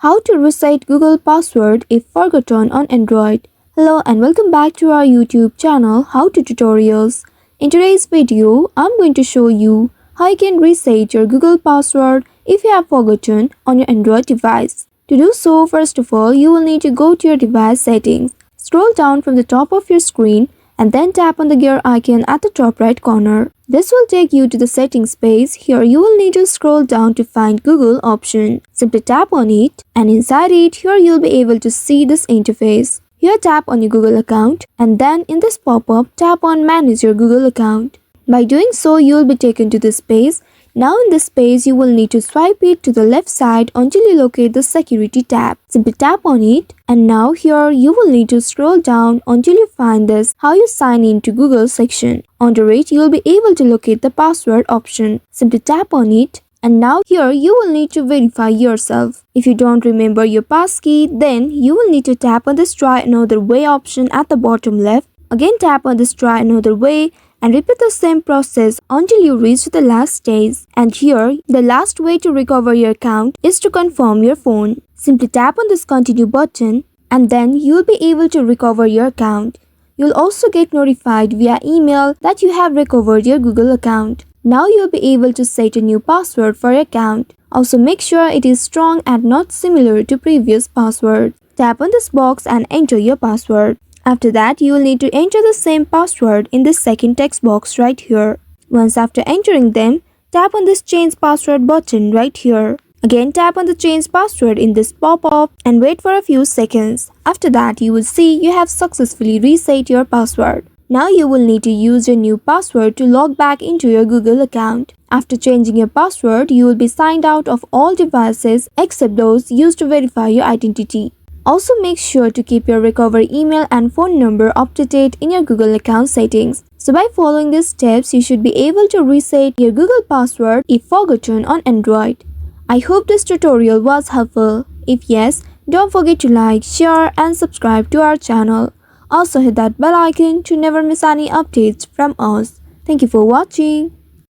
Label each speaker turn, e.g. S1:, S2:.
S1: How to reset Google password if forgotten on Android. Hello and welcome back to our YouTube channel How to Tutorials. In today's video, I'm going to show you how you can reset your Google password if you have forgotten on your Android device. To do so, first of all, you will need to go to your device settings. Scroll down from the top of your screen and then tap on the gear icon at the top right corner. This will take you to the settings page. Here you will need to scroll down to find Google option. Simply tap on it and inside it, here you'll be able to see this interface. Here tap on your Google account and then in this pop-up, tap on manage your Google account. By doing so, you will be taken to this page. Now in this page, you will need to swipe it to the left side until you locate the security tab. Simply tap on it and now here you will need to scroll down until you find this how you sign in to Google section. Under it, you will be able to locate the password option. Simply tap on it and now here you will need to verify yourself. If you don't remember your passkey, then you will need to tap on this try another way option at the bottom left. Again tap on this try another way and repeat the same process until you reach the last stage. And here, the last way to recover your account is to confirm your phone. Simply tap on this continue button and then you'll be able to recover your account. You'll also get notified via email that you have recovered your Google account. Now you'll be able to set a new password for your account. Also make sure it is strong and not similar to previous password. Tap on this box and enter your password. After that, you will need to enter the same password in this second text box right here. Once after entering them, tap on this change password button right here. Again tap on the change password in this pop-up and wait for a few seconds. After that, you will see you have successfully reset your password. Now you will need to use your new password to log back into your Google account. After changing your password, you will be signed out of all devices except those used to verify your identity. Also make sure to keep your recovery email and phone number up to date in your Google account settings. So by following these steps, you should be able to reset your Google password if forgotten on Android. I hope this tutorial was helpful. If yes, don't forget to like, share and subscribe to our channel. Also hit that bell icon to never miss any updates from us. Thank you for watching.